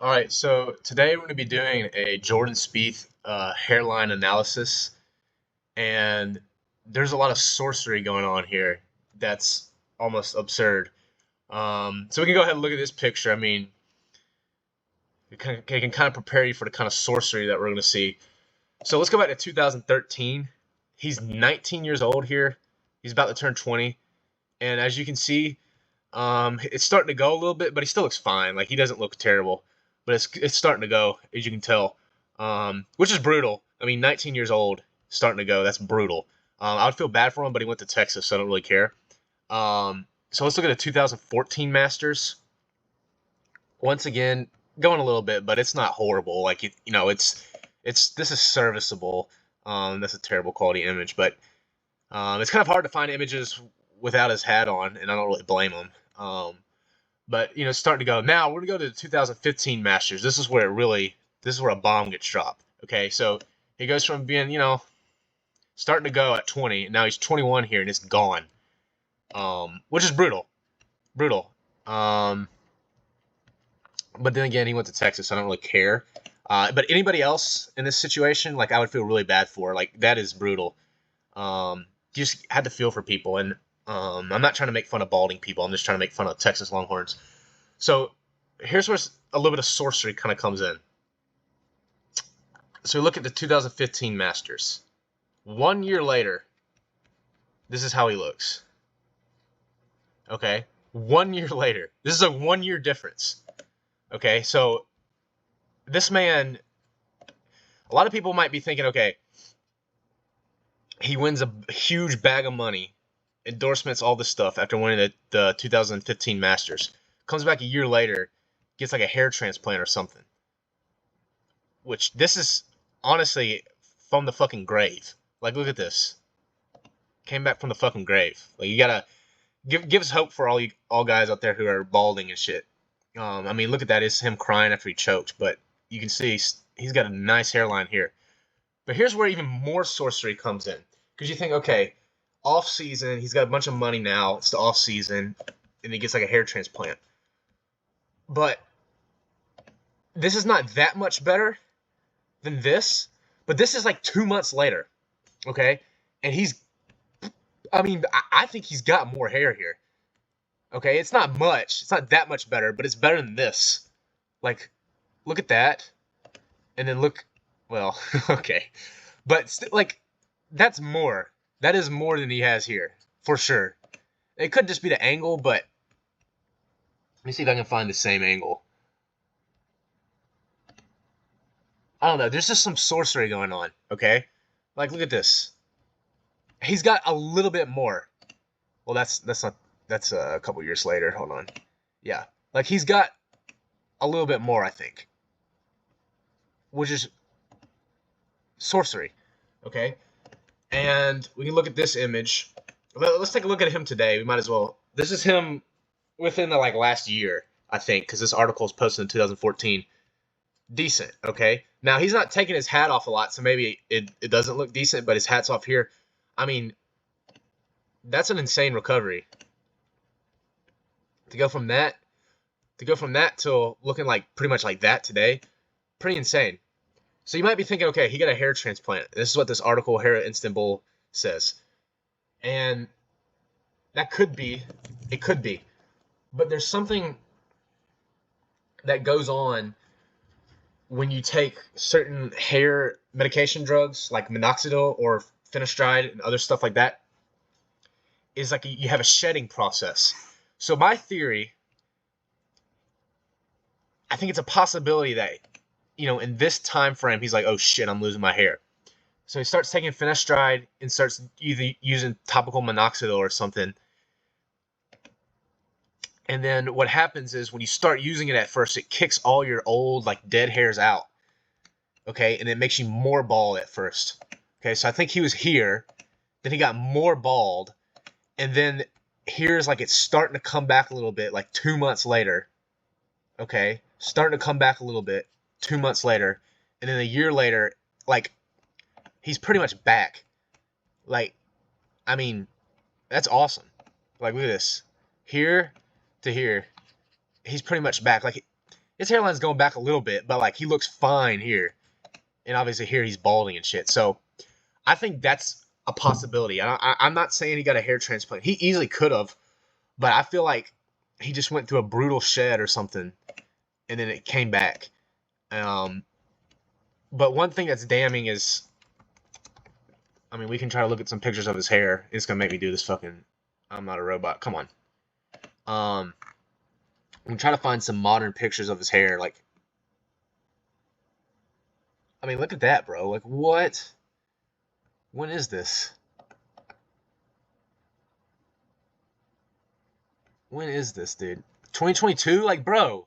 All right, so today we're going to be doing a Jordan Spieth hairline analysis, and there's a lot of sorcery going on here that's almost absurd. So we can go ahead and look at this picture. I mean, it can kind of prepare you for the kind of sorcery that we're going to see. So let's go back to 2013. He's 19 years old here. He's about to turn 20, and as you can see, it's starting to go a little bit, but he still looks fine. Like he doesn't look terrible, but it's starting to go, as you can tell, which is brutal. I mean, 19 years old, starting to go. That's brutal. I would feel bad for him, but he went to Texas, so I don't really care. So let's look at the 2014 Masters. Once again, going a little bit, but it's not horrible. Like it's this is serviceable. That's a terrible quality image, but it's kind of hard to find images without his hat on, and I don't really blame him. But it's starting to go. Now we're gonna go to the 2015 Masters. This is where a bomb gets dropped. Okay, so he goes from being starting to go at 20, and now he's 21 here, and it's gone. Which is brutal. But then again, he went to Texas, so I don't really care. But anybody else in this situation, like I would feel really bad for. Like that is brutal. You just had to feel for people, and I'm not trying to make fun of balding people. I'm just trying to make fun of Texas Longhorns. So here's where a little bit of sorcery kind of comes in. So we look at the 2015 Masters. 1 year later, this is how he looks. Okay? 1 year later. This is a 1 year difference. Okay? So this man, a lot of people might be thinking, okay, he wins a huge bag of money, endorsements, all this stuff after winning the 2015 Masters. Comes back a year later, gets like a hair transplant or something. Which this is honestly from the fucking grave. Like look at this. Came back from the fucking grave. Like you gotta give us hope for all guys out there who are balding and shit. I mean look at that. It's him crying after he choked, but you can see he's got a nice hairline here. But here's where even more sorcery comes in. Because you think, okay, off season, he's got a bunch of money now. It's the off season, and he gets like a hair transplant. But this is not that much better than this. But this is like 2 months later, okay? And I think he's got more hair here. Okay, it's not much. It's not that much better, but it's better than this. Like, look at that. And then look, well, okay. But like, that's more. That is more than he has here, for sure. It could just be the angle, but let me see if I can find the same angle. I don't know. There's just some sorcery going on, okay? Like, look at this. He's got a little bit more. Well, that's a couple years later. Hold on. Yeah. Like, he's got a little bit more, I think. Which is sorcery, okay? And we can look at this image. Let's take a look at him today. We might as well. This is him within the last year, I think, because this article is posted in 2014. Decent, okay? Now, he's not taking his hat off a lot, so maybe it doesn't look decent, but his hat's off here. I mean, that's an insane recovery. To go from that to looking like pretty much like that today, pretty insane. So you might be thinking, okay, he got a hair transplant. This is what this article, Hair at Instant Bowl, says. And that could be. It could be. But there's something that goes on when you take certain hair medication drugs like minoxidil or finasteride and other stuff like that. Is like you have a shedding process. So my theory, I think it's a possibility that in this time frame, he's like, oh shit, I'm losing my hair. So he starts taking finasteride and starts either using topical minoxidil or something. And then what happens is when you start using it at first, it kicks all your old, dead hairs out. Okay, and it makes you more bald at first. Okay, so I think he was here, then he got more bald, and then here's it's starting to come back a little bit, 2 months later. Okay, starting to come back a little bit. 2 months later, and then a year later, he's pretty much back. I mean, that's awesome. Look at this. Here to here, he's pretty much back. His hairline's going back a little bit, but like he looks fine here. And obviously here he's balding and shit. So I think that's a possibility. I'm not saying he got a hair transplant. He easily could have, but I feel like he just went through a brutal shed or something, and then it came back. But one thing that's damning is, I mean, we can try to look at some pictures of his hair. It's gonna make me do this fucking. I'm not a robot. Come on. I'm trying to find some modern pictures of his hair. Like, I mean, look at that, bro. Like, what? When is this? When is this, dude? 2022? Like, bro.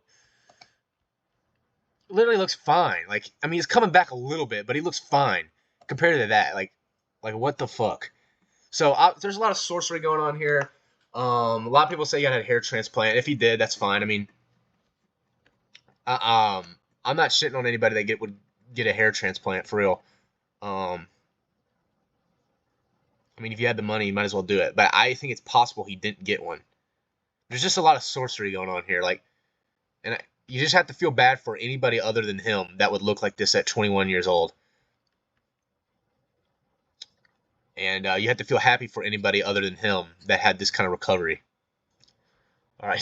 Literally looks fine. Like, I mean, he's coming back a little bit, but he looks fine compared to that. Like what the fuck? So there's a lot of sorcery going on here. A lot of people say he got a hair transplant. If he did, that's fine. I mean, I'm not shitting on anybody that would get a hair transplant for real. I mean, if you had the money, you might as well do it. But I think it's possible he didn't get one. There's just a lot of sorcery going on here. Like, and you just have to feel bad for anybody other than him that would look like this at 21 years old. And you have to feel happy for anybody other than him that had this kind of recovery. All right.